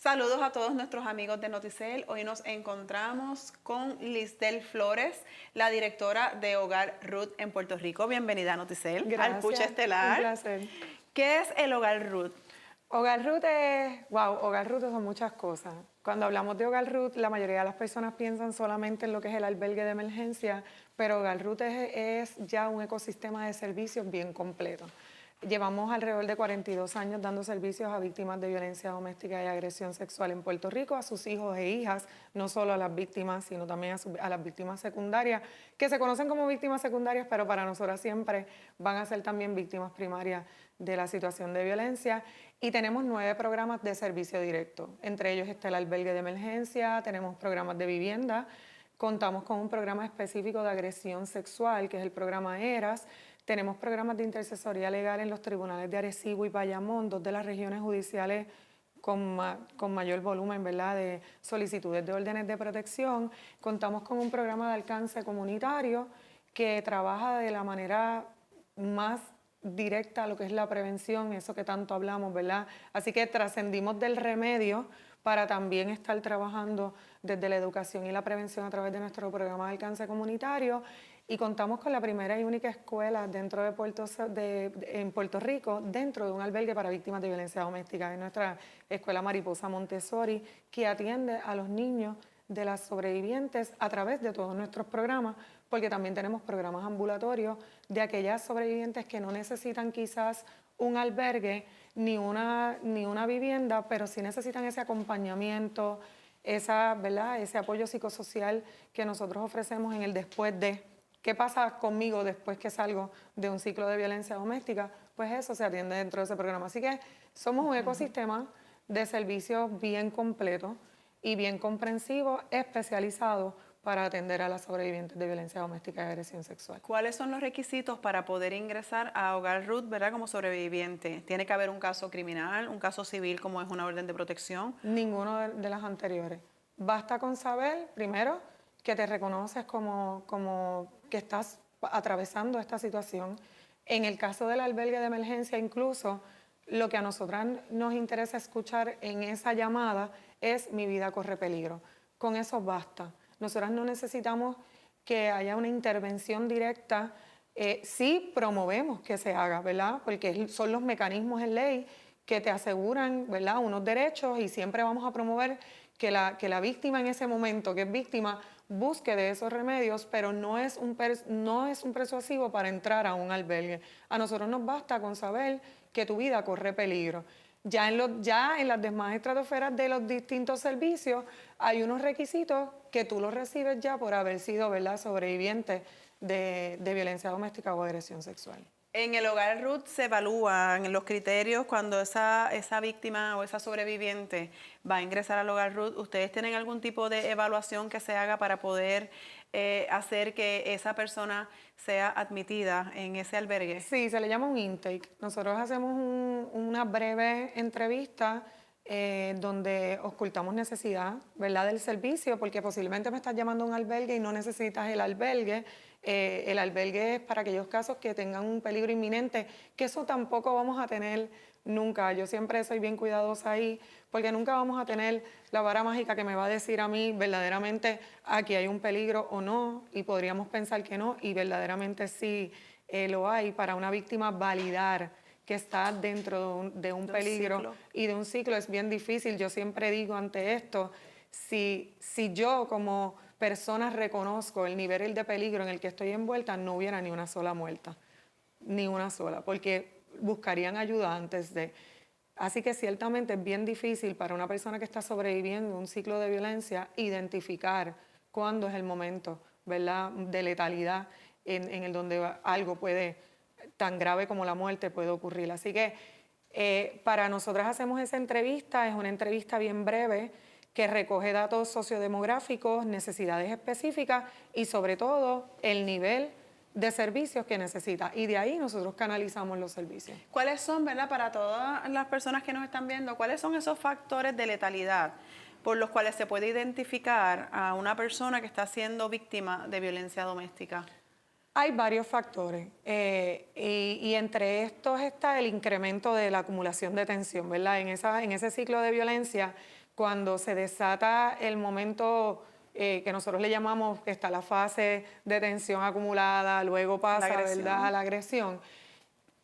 Saludos a todos nuestros amigos de Noticel. Hoy nos encontramos con Lisdel Flores, la directora de Hogar Ruth en Puerto Rico. Bienvenida a Noticel, Gracias, al Puche Estelar. un placer. ¿Qué es el Hogar Ruth? Hogar Ruth Hogar Ruth son muchas cosas. Cuando hablamos de Hogar Ruth, la mayoría de las personas piensan solamente en lo que es el albergue de emergencia, pero Hogar Ruth es ya un ecosistema de servicios bien completo. Llevamos alrededor de 42 años dando servicios a víctimas de violencia doméstica y agresión sexual en Puerto Rico, a sus hijos e hijas, no solo a las víctimas, sino también a las víctimas secundarias, que se conocen como víctimas secundarias, pero para nosotras siempre van a ser también víctimas primarias de la situación de violencia. Y tenemos 9 programas de servicio directo. Entre ellos está el albergue de emergencia, tenemos programas de vivienda, contamos con un programa específico de agresión sexual, que es el programa ERAS. Tenemos programas de intercesoría legal en los tribunales de Arecibo y Bayamón, 2 de las regiones judiciales con mayor volumen, ¿verdad?, de solicitudes de órdenes de protección. Contamos con un programa de alcance comunitario que trabaja de la manera más directa a lo que es la prevención, eso que tanto hablamos, ¿verdad? Así que trascendimos del remedio para también estar trabajando desde la educación y la prevención a través de nuestro programa de alcance comunitario, y contamos con la primera y única escuela dentro de en Puerto Rico, dentro de un albergue para víctimas de violencia doméstica. Es nuestra escuela Mariposa Montessori, que atiende a los niños de las sobrevivientes a través de todos nuestros programas, porque también tenemos programas ambulatorios de aquellas sobrevivientes que no necesitan quizás un albergue ni una vivienda, pero sí necesitan ese acompañamiento, ¿verdad?, ese apoyo psicosocial que nosotros ofrecemos en el después de. ¿Qué pasa conmigo después que salgo de un ciclo de violencia doméstica? Pues eso se atiende dentro de ese programa. Así que somos un ecosistema de servicios bien completo y bien comprensivo, especializado para atender a las sobrevivientes de violencia doméstica y agresión sexual. ¿Cuáles son los requisitos para poder ingresar a Hogar Ruth, ¿verdad?, como sobreviviente? ¿Tiene que haber un caso criminal, un caso civil como es una orden de protección? Ninguno de las anteriores. Basta con saber, primero, que te reconoces como que estás atravesando esta situación. En el caso del albergue de emergencia, incluso, lo que a nosotras nos interesa escuchar en esa llamada es: mi vida corre peligro. Con eso basta. Nosotras no necesitamos que haya una intervención directa. Sí promovemos que se haga, ¿verdad?, porque son los mecanismos en ley que te aseguran, ¿verdad?, unos derechos, y siempre vamos a promover que la víctima en ese momento, que es víctima, busque de esos remedios, pero no es un persuasivo para entrar a un albergue. A nosotros nos basta con saber que tu vida corre peligro. Ya en las demás estratosferas de los distintos servicios hay unos requisitos que tú los recibes ya por haber sido, ¿verdad?, sobreviviente de violencia doméstica o agresión sexual. En el Hogar Ruth se evalúan los criterios cuando esa víctima o esa sobreviviente va a ingresar al Hogar Ruth. ¿Ustedes tienen algún tipo de evaluación que se haga para poder hacer que esa persona sea admitida en ese albergue? Sí, se le llama un intake. Nosotros hacemos una breve entrevista donde ocultamos necesidad, ¿verdad?, del servicio, porque posiblemente me estás llamando a un albergue y no necesitas el albergue. El albergue es para aquellos casos que tengan un peligro inminente, que eso tampoco vamos a tener nunca. Yo siempre soy bien cuidadosa ahí, porque nunca vamos a tener la vara mágica que me va a decir a mí verdaderamente aquí hay un peligro o no, y podríamos pensar que no, y verdaderamente sí lo hay. Para una víctima validar que está dentro de un peligro y de un ciclo es bien difícil. Yo siempre digo ante esto, si yo como persona reconozco el nivel de peligro en el que estoy envuelta, no hubiera ni una sola muerta, ni una sola, porque buscarían ayuda antes de. Así que ciertamente es bien difícil para una persona que está sobreviviendo un ciclo de violencia identificar cuándo es el momento, ¿verdad?, de letalidad en el donde algo tan grave como la muerte puede ocurrir. Así que para nosotras hacemos esa entrevista, es una entrevista bien breve que recoge datos sociodemográficos, necesidades específicas y sobre todo el nivel de servicios que necesita, y de ahí nosotros canalizamos los servicios. ¿Cuáles son, verdad, para todas las personas que nos están viendo, cuáles son esos factores de letalidad por los cuales se puede identificar a una persona que está siendo víctima de violencia doméstica? Hay varios factores y entre estos está el incremento de la acumulación de tensión, ¿verdad? En ese ciclo de violencia, cuando se desata el momento que nosotros le llamamos que está la fase de tensión acumulada, luego pasa, ¿verdad?, a la agresión.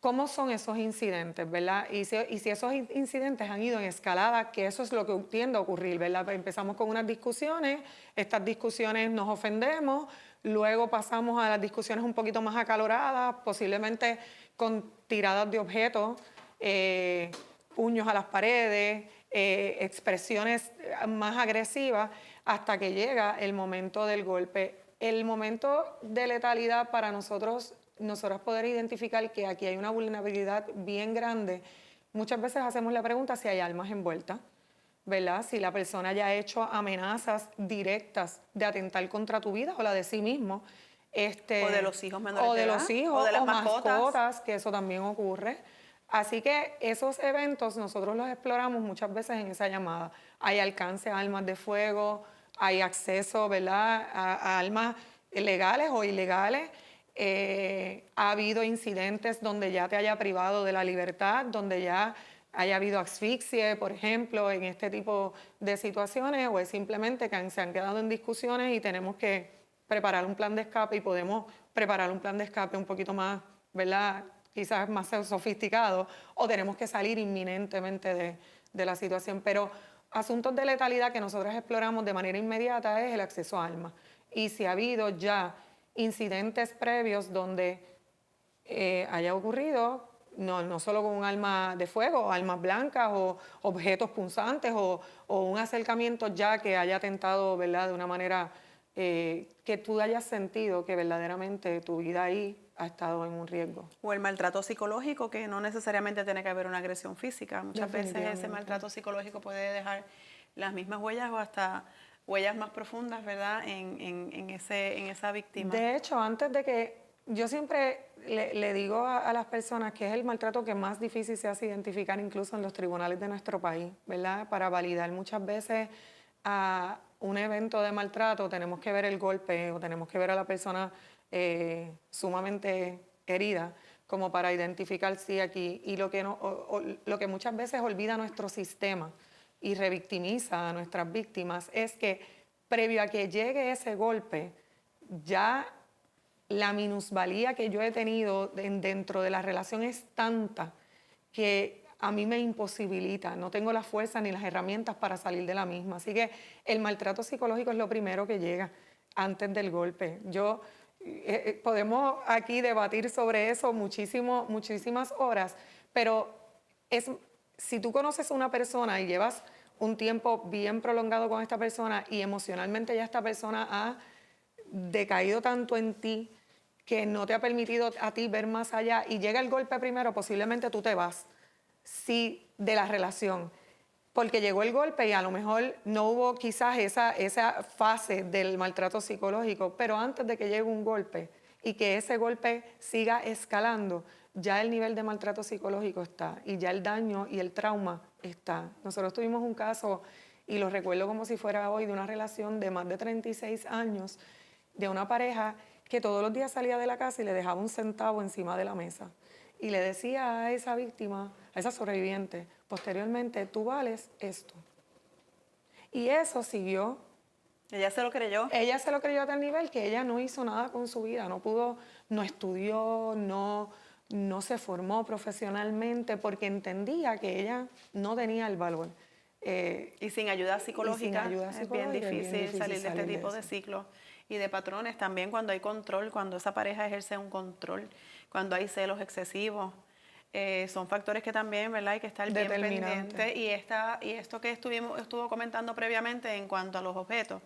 ¿Cómo son esos incidentes, verdad? Y si esos incidentes han ido en escalada, que eso es lo que tiende a ocurrir, ¿verdad? Empezamos con unas discusiones, estas discusiones nos ofendemos, luego pasamos a las discusiones un poquito más acaloradas, posiblemente con tiradas de objetos, puños a las paredes, expresiones más agresivas, hasta que llega el momento del golpe. El momento de letalidad para nosotros poder identificar que aquí hay una vulnerabilidad bien grande, muchas veces hacemos la pregunta si hay armas envueltas, ¿verdad? Si la persona ya ha hecho amenazas directas de atentar contra tu vida o la de sí mismo. O de los hijos menores o de de edad, los hijos, o de las o mascotas. mascotas, que eso también ocurre. Así que esos eventos nosotros los exploramos muchas veces en esa llamada. Hay alcance a armas de fuego, hay acceso, ¿verdad?, a armas legales o ilegales. Ha habido incidentes donde ya te haya privado de la libertad, donde ya haya habido asfixia, por ejemplo, en este tipo de situaciones, o es simplemente que se han quedado en discusiones y tenemos que preparar un plan de escape y podemos preparar un plan de escape un poquito más, ¿verdad?, quizás más sofisticado, o tenemos que salir inminentemente de la situación. Pero asuntos de letalidad que nosotros exploramos de manera inmediata es el acceso a armas. Y si ha habido ya incidentes previos donde haya ocurrido, no solo con un arma de fuego, o armas blancas, o objetos punzantes, o un acercamiento ya que haya atentado, ¿verdad?, de una manera que tú hayas sentido que verdaderamente tu vida ahí ha estado en un riesgo. O el maltrato psicológico, que no necesariamente tiene que haber una agresión física. Muchas veces ese Definitivamente. maltrato psicológico puede dejar las mismas huellas o hasta huellas más profundas, ¿verdad?, en esa víctima. De hecho, antes de que yo siempre le digo a las personas que es el maltrato que más difícil se hace identificar incluso en los tribunales de nuestro país, ¿verdad? Para validar muchas veces a un evento de maltrato tenemos que ver el golpe o tenemos que ver a la persona sumamente herida como para identificar sí aquí. Y lo que, lo que muchas veces olvida nuestro sistema y revictimiza a nuestras víctimas es que previo a que llegue ese golpe, ya la minusvalía que yo he tenido dentro de la relación es tanta que a mí me imposibilita, no tengo la fuerza ni las herramientas para salir de la misma. Así que el maltrato psicológico es lo primero que llega antes del golpe. Podemos aquí debatir sobre eso muchísimas horas, pero si tú conoces a una persona y llevas un tiempo bien prolongado con esta persona y emocionalmente ya esta persona ha decaído tanto en ti que no te ha permitido a ti ver más allá y llega el golpe primero, posiblemente tú te vas de la relación, porque llegó el golpe y a lo mejor no hubo quizás esa fase del maltrato psicológico, pero antes de que llegue un golpe y que ese golpe siga escalando, ya el nivel de maltrato psicológico está y ya el daño y el trauma está. Nosotros tuvimos un caso, y lo recuerdo como si fuera hoy, de una relación de más de 36 años, de una pareja que todos los días salía de la casa y le dejaba un centavo encima de la mesa. Y le decía a esa víctima, a esa sobreviviente, posteriormente, tú vales esto. Y eso siguió. Ella se lo creyó. Ella se lo creyó a tal nivel que ella no hizo nada con su vida, no estudió, no se formó profesionalmente porque entendía que ella no tenía el valor. Y sin ayuda psicológica, es bien difícil salir de este tipo de eso. ciclos y de patrones. También cuando hay control, cuando esa pareja ejerce un control, cuando hay celos excesivos, son factores que también, ¿verdad?, hay que estar bien pendiente. Y esto que estuvo comentando previamente en cuanto a los objetos.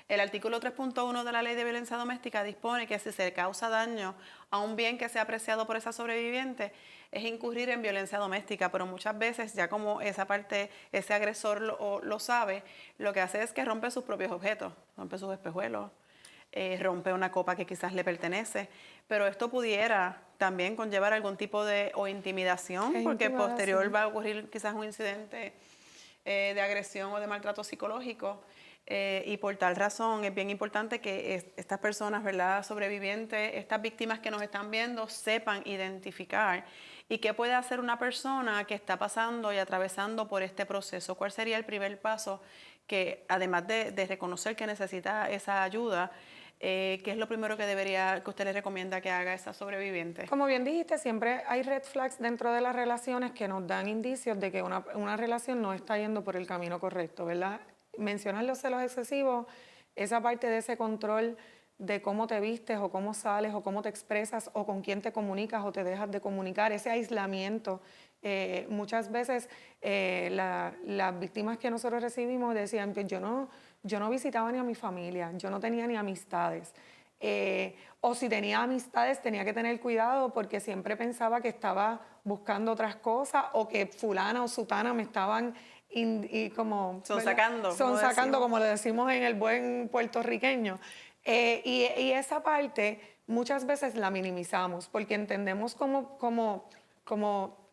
El artículo 3.1 de la Ley de Violencia Doméstica dispone que si se causa daño a un bien que sea apreciado por esa sobreviviente, es incurrir en violencia doméstica, pero muchas veces ya como esa parte, ese agresor lo sabe, lo que hace es que rompe sus propios objetos, rompe sus espejuelos, rompe una copa que quizás le pertenece, pero esto pudiera también conllevar algún tipo de intimidación, porque posterior va a ocurrir quizás un incidente de agresión o de maltrato psicológico. Y por tal razón es bien importante que estas personas, ¿verdad?, sobrevivientes, estas víctimas que nos están viendo, sepan identificar y qué puede hacer una persona que está pasando y atravesando por este proceso. ¿Cuál sería el primer paso que, además de reconocer que necesita esa ayuda, qué es lo primero que usted le recomienda que haga a esa sobreviviente? Como bien dijiste, siempre hay red flags dentro de las relaciones que nos dan indicios de que una relación no está yendo por el camino correcto, ¿verdad? Mencionas los celos excesivos, esa parte de ese control de cómo te vistes o cómo sales o cómo te expresas o con quién te comunicas o te dejas de comunicar, ese aislamiento. Muchas veces las víctimas que nosotros recibimos decían que yo no visitaba ni a mi familia, yo no tenía ni amistades. O si tenía amistades tenía que tener cuidado porque siempre pensaba que estaba buscando otras cosas o que fulana o sutana me estaban Sonsacando, como le decimos en el buen puertorriqueño. Y esa parte muchas veces la minimizamos porque entendemos como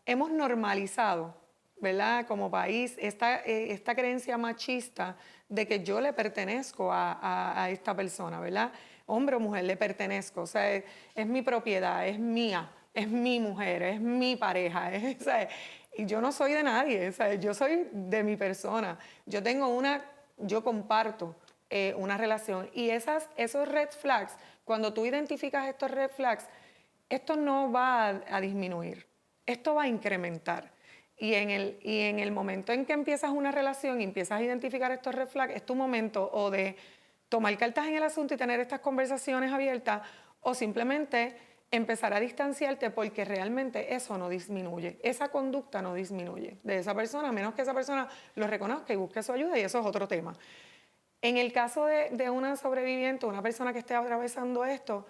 hemos normalizado, ¿verdad? Como país, esta creencia machista de que yo le pertenezco a esta persona, ¿verdad? Hombre o mujer, le pertenezco, o sea, es mi propiedad, es mía, es mi mujer, es mi pareja, o sea, y yo no soy de nadie, o sea, yo soy de mi persona, yo comparto una relación y esos red flags, cuando tú identificas estos red flags, esto no va a disminuir, esto va a incrementar. Y en el momento en que empiezas una relación y empiezas a identificar estos red flags, es tu momento o de tomar cartas en el asunto y tener estas conversaciones abiertas o simplemente empezar a distanciarte porque realmente eso no disminuye, esa conducta no disminuye de esa persona, a menos que esa persona lo reconozca y busque su ayuda y eso es otro tema. En el caso de una sobreviviente, una persona que esté atravesando esto,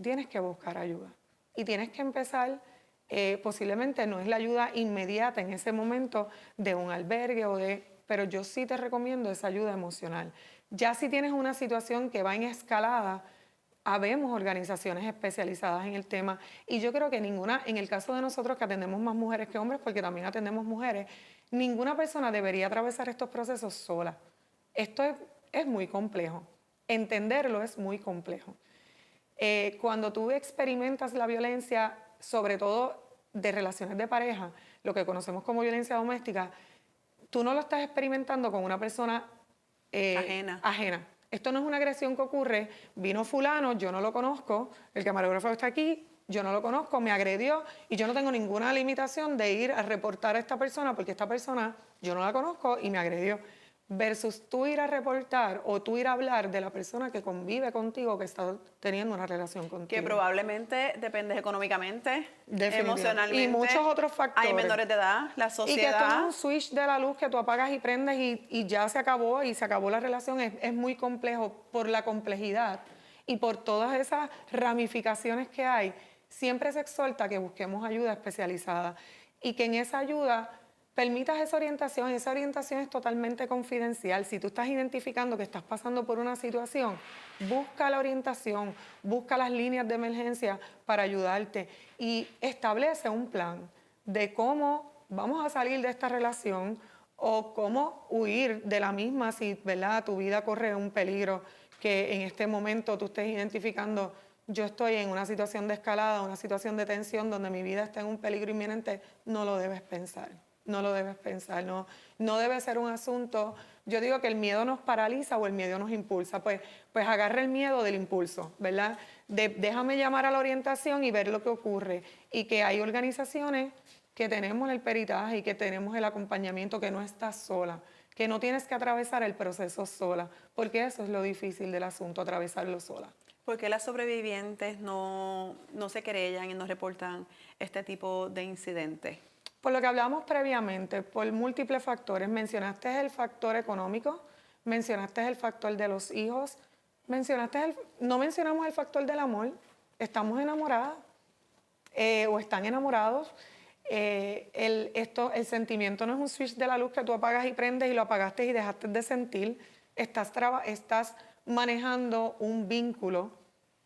tienes que buscar ayuda y tienes que empezar, posiblemente no es la ayuda inmediata en ese momento de un albergue pero yo sí te recomiendo esa ayuda emocional. Ya si tienes una situación que va en escalada, habemos organizaciones especializadas en el tema y yo creo que en el caso de nosotros que atendemos más mujeres que hombres, porque también atendemos mujeres, ninguna persona debería atravesar estos procesos sola. Esto es muy complejo, entenderlo es muy complejo. Cuando tú experimentas la violencia, sobre todo de relaciones de pareja, lo que conocemos como violencia doméstica, tú no lo estás experimentando con una persona ajena. Esto no es una agresión que ocurre, vino fulano, yo no lo conozco, el camarógrafo está aquí, yo no lo conozco, me agredió y yo no tengo ninguna limitación de ir a reportar a esta persona porque esta persona yo no la conozco y me agredió. Versus tú ir a reportar o tú ir a hablar de la persona que convive contigo, que está teniendo una relación contigo. Que probablemente dependes económicamente, emocionalmente. Y muchos otros factores. Hay menores de edad, la sociedad. Y que esto no es un switch de la luz que tú apagas y prendes y ya se acabó y se acabó la relación. Es muy complejo por la complejidad y por todas esas ramificaciones que hay. Siempre se exhorta que busquemos ayuda especializada y que en esa ayuda permitas esa orientación es totalmente confidencial. Si tú estás identificando que estás pasando por una situación, busca la orientación, busca las líneas de emergencia para ayudarte y establece un plan de cómo vamos a salir de esta relación o cómo huir de la misma si, ¿verdad?, tu vida corre un peligro que en este momento tú estés identificando. Yo estoy en una situación de escalada, una situación de tensión donde mi vida está en un peligro inminente, no lo debes pensar. No lo debes pensar, no debe ser un asunto. Yo digo que el miedo nos paraliza o el miedo nos impulsa. Pues agarra el miedo del impulso, ¿verdad? Déjame llamar a la orientación y ver lo que ocurre. Y que hay organizaciones que tenemos el peritaje y que tenemos el acompañamiento, que no estás sola, que no tienes que atravesar el proceso sola, porque eso es lo difícil del asunto, atravesarlo sola. ¿Por qué las sobrevivientes no se querellan y no reportan este tipo de incidentes? Por lo que hablamos previamente, por múltiples factores. Mencionaste el factor económico, mencionaste el factor de los hijos, no mencionamos el factor del amor. Estamos enamoradas o están enamorados. El sentimiento no es un switch de la luz que tú apagas y prendes y lo apagaste y dejaste de sentir. Estás manejando un vínculo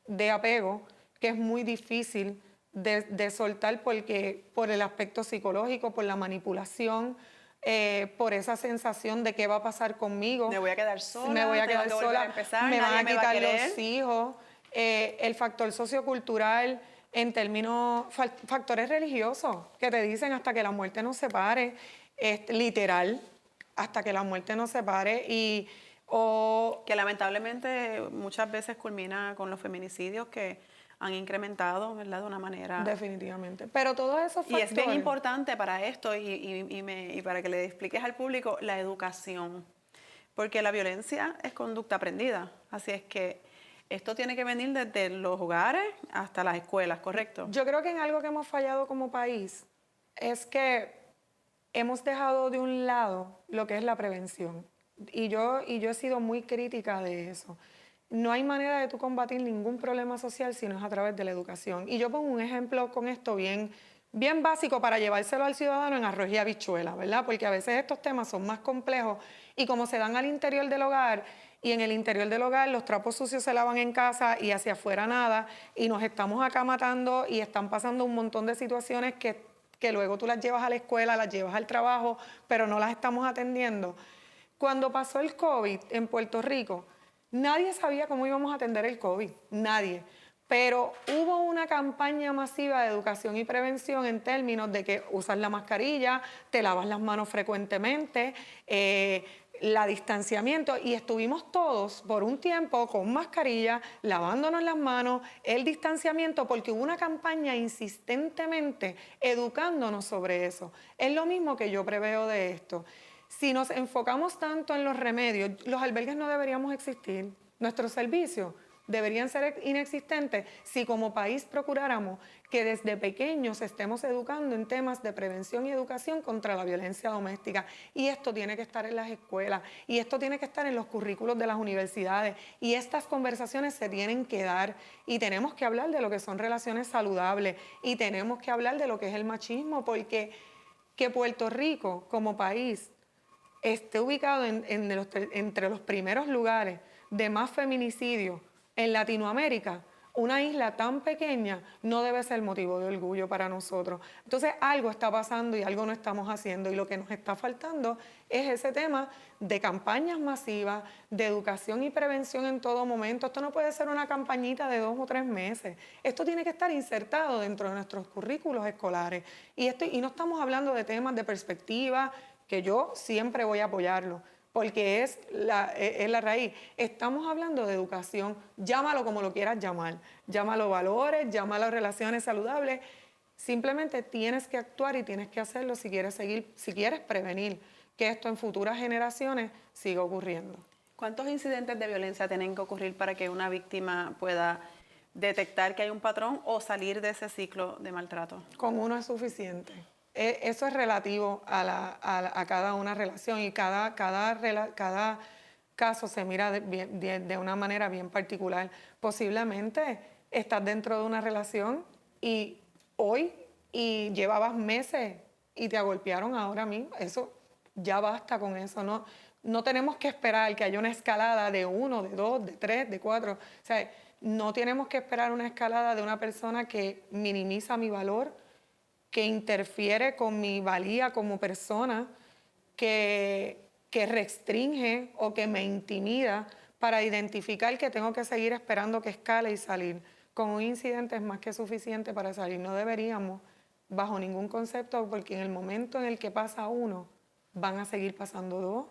de apego que es muy difícil de soltar porque por el aspecto psicológico, por la manipulación, por esa sensación de qué va a pasar conmigo. Me voy a quedar sola, Me voy a tengo quedar que volver a sola, empezar, me van nadie a me va a quitar querer. los hijos. El factor sociocultural en términos, factores religiosos que te dicen hasta que la muerte nos separe, literal, hasta que la muerte nos separe Que lamentablemente muchas veces culmina con los feminicidios que han incrementado, ¿verdad? De una manera... definitivamente. Pero todos esos Y factores... es bien importante para esto y para que le expliques al público la educación, porque la violencia es conducta aprendida, así es que esto tiene que venir desde los hogares hasta las escuelas, ¿correcto? Yo creo que en algo que hemos fallado como país es que hemos dejado de un lado lo que es la prevención. Y yo he sido muy crítica de eso. No hay manera de tú combatir ningún problema social si no es a través de la educación. Y yo pongo un ejemplo con esto bien básico para llevárselo al ciudadano en arroz y habichuela, ¿verdad? Porque a veces estos temas son más complejos y como se dan al interior del hogar y en el interior del hogar los trapos sucios se lavan en casa y hacia afuera nada y nos estamos acá matando y están pasando un montón de situaciones que luego tú las llevas a la escuela, las llevas al trabajo, pero no las estamos atendiendo. Cuando pasó el COVID en Puerto Rico, nadie sabía cómo íbamos a atender el COVID, nadie. Pero hubo una campaña masiva de educación y prevención en términos de que usas la mascarilla, te lavas las manos frecuentemente, la distanciamiento y estuvimos todos por un tiempo con mascarilla, lavándonos las manos, el distanciamiento, porque hubo una campaña insistentemente educándonos sobre eso. Es lo mismo que yo preveo de esto. Si nos enfocamos tanto en los remedios, los albergues no deberíamos existir, nuestros servicios deberían ser inexistentes si como país procuráramos que desde pequeños estemos educando en temas de prevención y educación contra la violencia doméstica. Y esto tiene que estar en las escuelas, y esto tiene que estar en los currículos de las universidades, y estas conversaciones se tienen que dar, y tenemos que hablar de lo que son relaciones saludables, y tenemos que hablar de lo que es el machismo, porque que Puerto Rico como país esté ubicado entre los primeros lugares de más feminicidios en Latinoamérica, una isla tan pequeña no debe ser motivo de orgullo para nosotros. Entonces algo está pasando y algo no estamos haciendo y lo que nos está faltando es ese tema de campañas masivas, de educación y prevención en todo momento. Esto no puede ser una campañita de 2 o 3 meses. Esto tiene que estar insertado dentro de nuestros currículos escolares. Y no estamos hablando de temas de perspectiva, que yo siempre voy a apoyarlo, porque es la raíz. Estamos hablando de educación, llámalo como lo quieras llamar, llámalo valores, llámalo relaciones saludables. Simplemente tienes que actuar y tienes que hacerlo si quieres prevenir que esto en futuras generaciones siga ocurriendo. ¿Cuántos incidentes de violencia tienen que ocurrir para que una víctima pueda detectar que hay un patrón o salir de ese ciclo de maltrato? Con uno es suficiente. Eso es relativo a cada una relación y cada caso se mira de una manera bien particular. Posiblemente estás dentro de una relación y llevabas meses y te golpearon ahora mismo. Eso ya basta con eso. No tenemos que esperar que haya una escalada de 1, de 2, de 3, de 4. O sea, no tenemos que esperar una escalada de una persona que minimiza mi valor, que interfiere con mi valía como persona, que restringe o que me intimida para identificar que tengo que seguir esperando que escale y salir. Con un incidente es más que suficiente para salir. No deberíamos, bajo ningún concepto, porque en el momento en el que pasa uno, van a seguir pasando 2,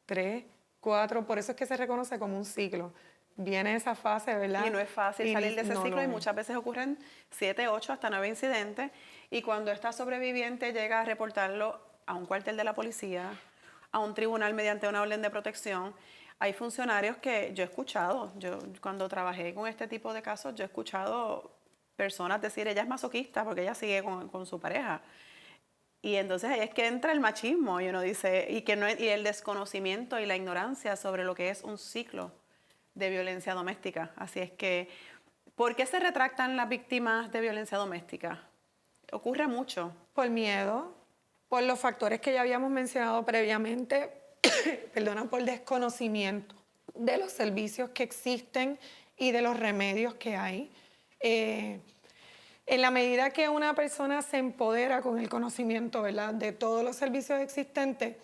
3, 4. Por eso es que se reconoce como un ciclo. Viene esa fase, ¿verdad? Y no es fácil salir de ese ciclo y muchas veces ocurren 7, 8, hasta 9 incidentes. Y cuando esta sobreviviente llega a reportarlo a un cuartel de la policía, a un tribunal mediante una orden de protección, hay funcionarios que yo he escuchado, cuando trabajé con este tipo de casos, yo he escuchado personas decir, ella es masoquista porque ella sigue con su pareja. Y entonces ahí es que entra el machismo y uno dice, y el desconocimiento y la ignorancia sobre lo que es un ciclo de violencia doméstica. Así es que, ¿por qué se retractan las víctimas de violencia doméstica? Ocurre mucho. Por miedo, por los factores que ya habíamos mencionado previamente, por desconocimiento de los servicios que existen y de los remedios que hay. En la medida que una persona se empodera con el conocimiento, ¿verdad?, de todos los servicios existentes,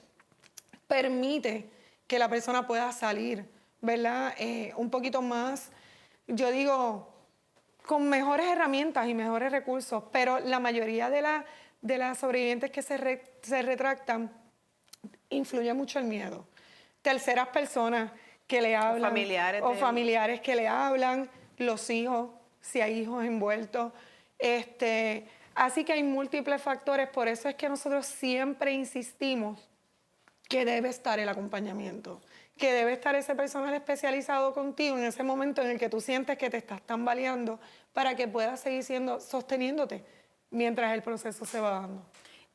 permite que la persona pueda salir, ¿verdad?, un poquito más, yo digo, con mejores herramientas y mejores recursos, pero la mayoría de las sobrevivientes que se retractan, influye mucho el miedo. Terceras personas que le hablan, familiares o de- familiares que le hablan, los hijos, si hay hijos envueltos. Así que hay múltiples factores, por eso es que nosotros siempre insistimos que debe estar el acompañamiento, que debe estar ese personal especializado contigo en ese momento en el que tú sientes que te estás tambaleando para que puedas seguir sosteniéndote mientras el proceso se va dando.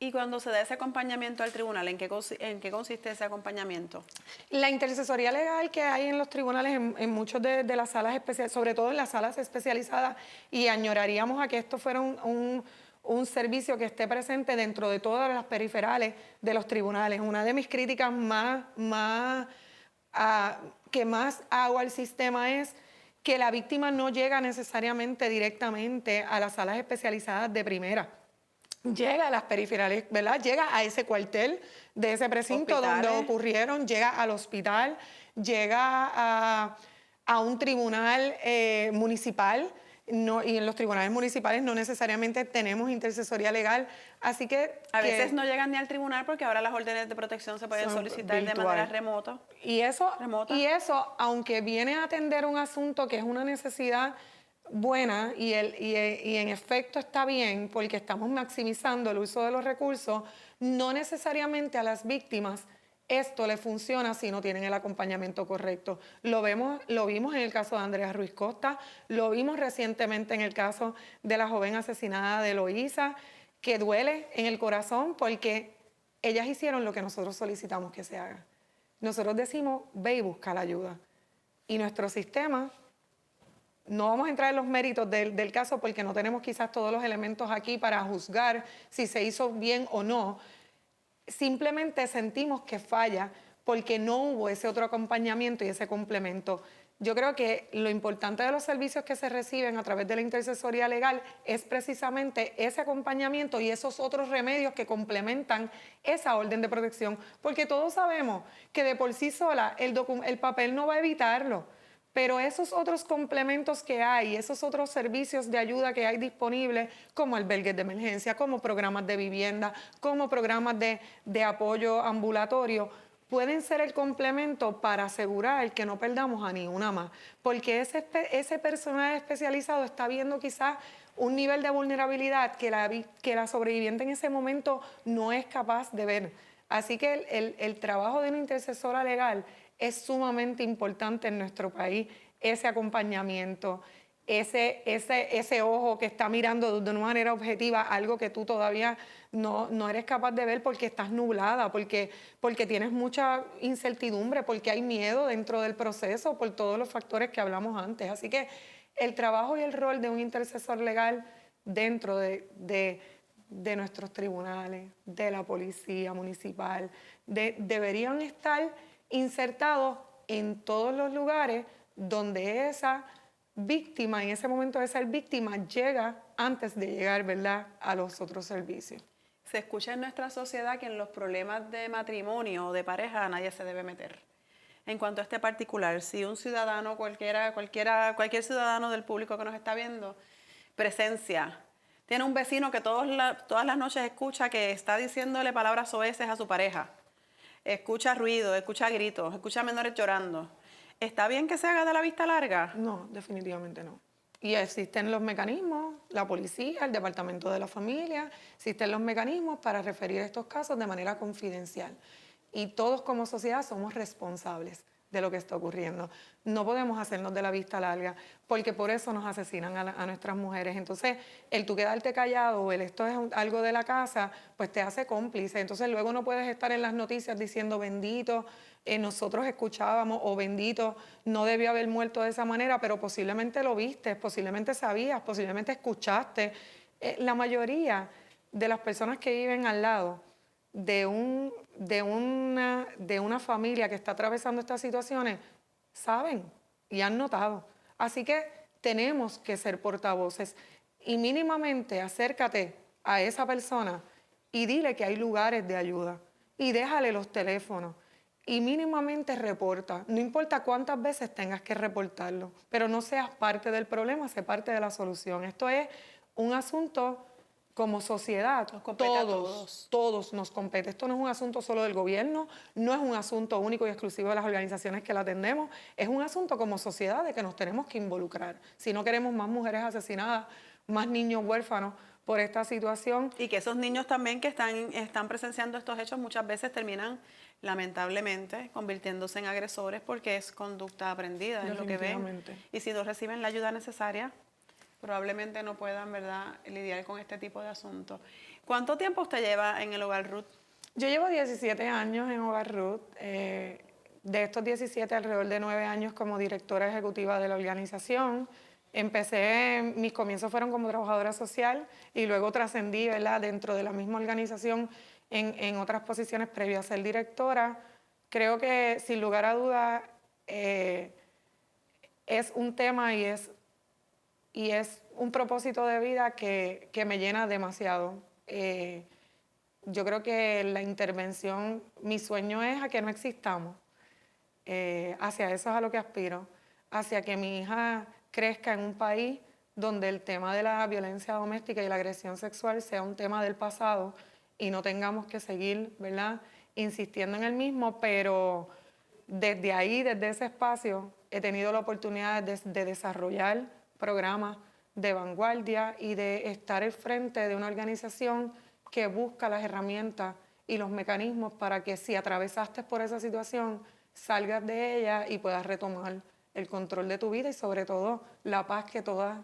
Y cuando se da ese acompañamiento al tribunal, en qué consiste ese acompañamiento? La intercesoría legal que hay en los tribunales, en muchos de las salas especiales, sobre todo en las salas especializadas, y añoraríamos a que esto fuera un servicio que esté presente dentro de todas las periferales de los tribunales. Una de mis críticas que más hago al sistema es que la víctima no llega necesariamente directamente a las salas especializadas de primera. Llega a las periferales, ¿verdad? Llega a ese cuartel de ese precinto donde ocurrieron, llega al hospital, llega a un tribunal municipal. No, y en los tribunales municipales no necesariamente tenemos intercesoría legal, así que... A veces no llegan ni al tribunal porque ahora las órdenes de protección se pueden solicitar de manera remota. Y eso, aunque viene a atender un asunto que es una necesidad buena y en efecto está bien porque estamos maximizando el uso de los recursos, no necesariamente a las víctimas esto le funciona si no tienen el acompañamiento correcto. Lo vimos en el caso de Andrea Ruiz Costa, lo vimos recientemente en el caso de la joven asesinada de Eloísa, que duele en el corazón porque ellas hicieron lo que nosotros solicitamos que se haga. Nosotros decimos, ve y busca la ayuda. Y nuestro sistema, no vamos a entrar en los méritos del caso porque no tenemos quizás todos los elementos aquí para juzgar si se hizo bien o no. Simplemente sentimos que falla porque no hubo ese otro acompañamiento y ese complemento. Yo creo que lo importante de los servicios que se reciben a través de la intercesoría legal es precisamente ese acompañamiento y esos otros remedios que complementan esa orden de protección, porque todos sabemos que de por sí sola el papel no va a evitarlo, pero esos otros complementos que hay, esos otros servicios de ayuda que hay disponibles, como albergues de emergencia, como programas de vivienda, como programas de apoyo ambulatorio, pueden ser el complemento para asegurar que no perdamos a ni una más. Porque ese personal especializado está viendo quizás un nivel de vulnerabilidad que la sobreviviente en ese momento no es capaz de ver. Así que el trabajo de una intercesora legal es sumamente importante en nuestro país, ese acompañamiento, ese ojo que está mirando de una manera objetiva algo que tú todavía no eres capaz de ver porque estás nublada, porque tienes mucha incertidumbre, porque hay miedo dentro del proceso, por todos los factores que hablamos antes. Así que el trabajo y el rol de un intercesor legal dentro de nuestros tribunales, de la policía municipal, deberían estar insertados en todos los lugares donde esa víctima, en ese momento de ser víctima, llega antes de llegar, ¿verdad?, a los otros servicios. Se escucha en nuestra sociedad que en los problemas de matrimonio o de pareja nadie se debe meter. En cuanto a este particular, si un ciudadano, cualquier ciudadano del público que nos está viendo, presencia, tiene un vecino que todas las noches escucha que está diciéndole palabras soeces a su pareja, escucha ruido, escucha gritos, escucha menores llorando, ¿está bien que se haga de la vista larga? No, definitivamente no. Y existen los mecanismos, la policía, el departamento de la familia, existen los mecanismos para referir estos casos de manera confidencial. Y todos como sociedad somos responsables de lo que está ocurriendo. No podemos hacernos de la vista larga, porque por eso nos asesinan a nuestras mujeres. Entonces, el tú quedarte callado o el esto es algo de la casa, pues te hace cómplice. Entonces, luego no puedes estar en las noticias diciendo bendito, nosotros escuchábamos o bendito, no debió haber muerto de esa manera, pero posiblemente lo viste, posiblemente sabías, posiblemente escuchaste. La mayoría de las personas que viven al lado de una familia que está atravesando estas situaciones saben y han notado. Así que tenemos que ser portavoces y mínimamente acércate a esa persona y dile que hay lugares de ayuda y déjale los teléfonos y mínimamente reporta. No importa cuántas veces tengas que reportarlo, pero no seas parte del problema, sé parte de la solución. Esto es un asunto como sociedad, Nos compete a todos. todos nos compete. Esto no es un asunto solo del gobierno, no es un asunto único y exclusivo de las organizaciones que la atendemos, es un asunto como sociedad de que nos tenemos que involucrar. Si no queremos más mujeres asesinadas, más niños huérfanos por esta situación. Y que esos niños también que están presenciando estos hechos muchas veces terminan lamentablemente convirtiéndose en agresores porque es conducta aprendida, es lo que ven. Definitivamente. Y si no reciben la ayuda necesaria, probablemente no puedan, ¿verdad?, lidiar con este tipo de asuntos. ¿Cuánto tiempo usted lleva en el Hogar Ruth? Yo llevo 17 años en Hogar Ruth. De estos 17, alrededor de 9 años como directora ejecutiva de la organización. Mis comienzos fueron como trabajadora social y luego trascendí, ¿verdad?, dentro de la misma organización en otras posiciones previas a ser directora. Creo que sin lugar a dudas es un tema y es un propósito de vida que me llena demasiado. Yo creo que la intervención, mi sueño es a que no existamos. Hacia eso es a lo que aspiro, hacia que mi hija crezca en un país donde el tema de la violencia doméstica y la agresión sexual sea un tema del pasado y no tengamos que seguir, ¿verdad?, insistiendo en el mismo, pero desde ahí, desde ese espacio, he tenido la oportunidad de desarrollar programas de vanguardia y de estar al frente de una organización que busca las herramientas y los mecanismos para que si atravesaste por esa situación, salgas de ella y puedas retomar el control de tu vida y sobre todo la paz que todas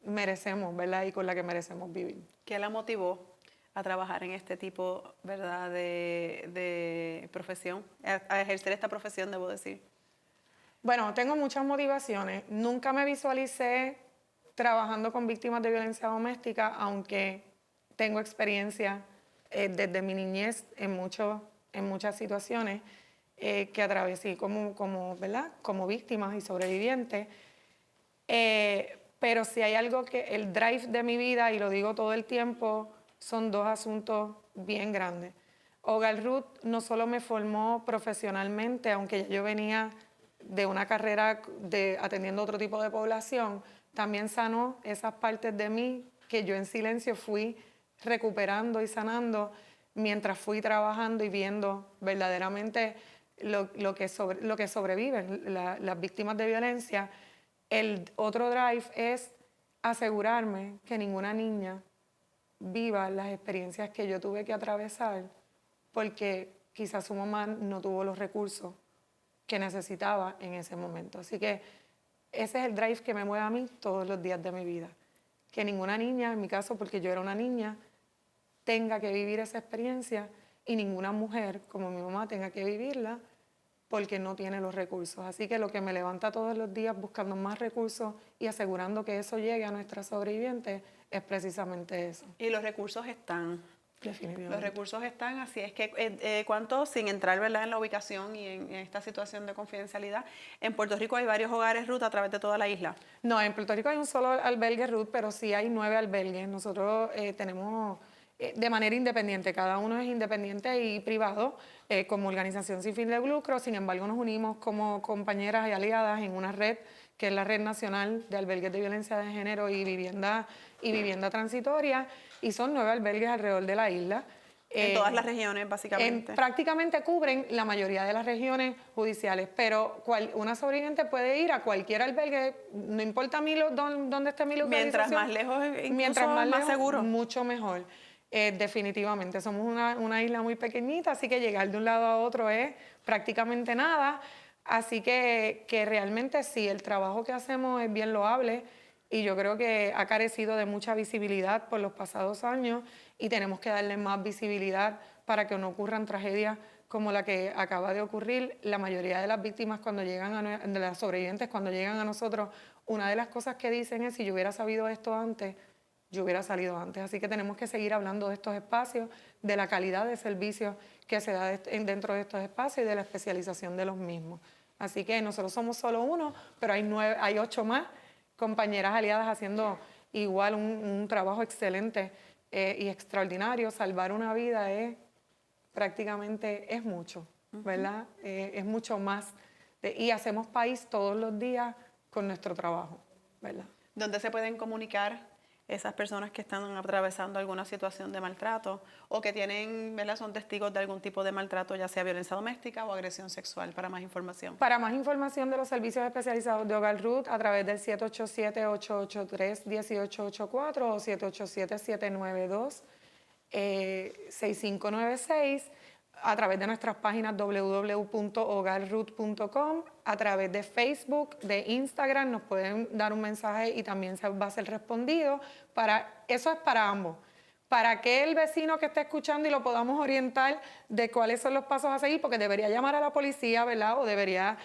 merecemos, ¿verdad? Y con la que merecemos vivir. ¿Qué la motivó a trabajar en este tipo, ¿verdad?, de profesión, a ejercer esta profesión, debo decir? Bueno, tengo muchas motivaciones. Nunca me visualicé trabajando con víctimas de violencia doméstica, aunque tengo experiencia desde mi niñez en muchas situaciones que atravesé ¿verdad?, como víctimas y sobrevivientes. Pero si hay algo que el drive de mi vida, y lo digo todo el tiempo, son dos asuntos bien grandes. Hogar Ruth no solo me formó profesionalmente, aunque yo venía de una carrera atendiendo otro tipo de población, también sanó esas partes de mí que yo en silencio fui recuperando y sanando mientras fui trabajando y viendo verdaderamente lo que sobreviven las víctimas de violencia. El otro drive es asegurarme que ninguna niña viva las experiencias que yo tuve que atravesar porque quizás su mamá no tuvo los recursos que necesitaba en ese momento. Así que ese es el drive que me mueve a mí todos los días de mi vida. Que ninguna niña, en mi caso porque yo era una niña, tenga que vivir esa experiencia y ninguna mujer como mi mamá tenga que vivirla porque no tiene los recursos. Así que lo que me levanta todos los días buscando más recursos y asegurando que eso llegue a nuestras sobrevivientes es precisamente eso. Y los recursos están. Definitivamente. Los recursos están, así es que ¿cuánto, sin entrar, ¿verdad?, en la ubicación y en esta situación de confidencialidad, en Puerto Rico hay varios hogares Ruth a través de toda la isla? No, en Puerto Rico hay un solo albergue Ruth, pero sí hay 9 albergues. Nosotros tenemos de manera independiente, cada uno es independiente y privado, como organización sin fin de lucro. Sin embargo, nos unimos como compañeras y aliadas en una red que es la Red Nacional de Albergues de Violencia de Género y Vivienda Transitoria, y son 9 albergues alrededor de la isla. En todas las regiones, básicamente. Prácticamente cubren la mayoría de las regiones judiciales, pero una sobreviviente puede ir a cualquier albergue, no importa a mí dónde esté mi localización. Mientras más lejos, incluso más seguro. Mucho mejor. Definitivamente, somos una isla muy pequeñita, así que llegar de un lado a otro es prácticamente nada. Así que realmente sí, el trabajo que hacemos es bien loable y yo creo que ha carecido de mucha visibilidad por los pasados años y tenemos que darle más visibilidad para que no ocurran tragedias como la que acaba de ocurrir. La mayoría de las víctimas de las sobrevivientes cuando llegan a nosotros, una de las cosas que dicen es: si yo hubiera sabido esto antes, yo hubiera salido antes. Así que tenemos que seguir hablando de estos espacios, de la calidad de servicios que se da dentro de estos espacios y de la especialización de los mismos. Así que nosotros somos solo uno, pero hay 8 más compañeras aliadas haciendo igual un trabajo excelente y extraordinario. Salvar una vida es prácticamente, es mucho, ¿verdad? Es mucho más. Y hacemos país todos los días con nuestro trabajo, ¿verdad? ¿Dónde se pueden comunicar esas personas que están atravesando alguna situación de maltrato o que tienen, ¿verdad? Son testigos de algún tipo de maltrato, ya sea violencia doméstica o agresión sexual? Para más información. Para más información de los servicios especializados de Hogar Ruth, a través del 787-883-1884 o 787-792-6596, a través de nuestras páginas www.hogarruth.com, a través de Facebook, de Instagram, nos pueden dar un mensaje y también se va a ser respondido. Eso es para ambos. Para aquel vecino que esté escuchando y lo podamos orientar de cuáles son los pasos a seguir, porque debería llamar a la policía, ¿verdad? O debería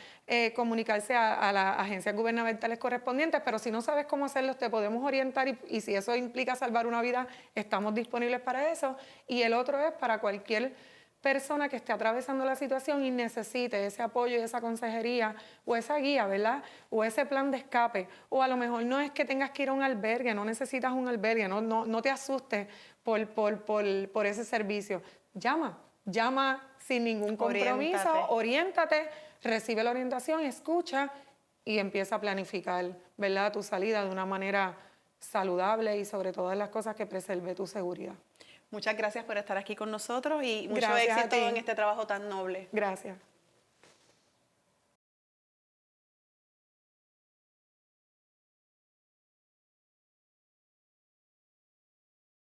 comunicarse a las agencias gubernamentales correspondientes, pero si no sabes cómo hacerlo, te podemos orientar y si eso implica salvar una vida, estamos disponibles para eso. Y el otro es para cualquier persona que esté atravesando la situación y necesite ese apoyo y esa consejería o esa guía, ¿verdad? O ese plan de escape. O a lo mejor no es que tengas que ir a un albergue, no necesitas un albergue, no te asustes por ese servicio. Llama sin ningún compromiso, oriéntate, recibe la orientación, escucha y empieza a planificar, ¿verdad? Tu salida de una manera saludable y sobre todas las cosas que preserve tu seguridad. Muchas gracias por estar aquí con nosotros y mucho Gracias éxito en este trabajo tan noble. Gracias.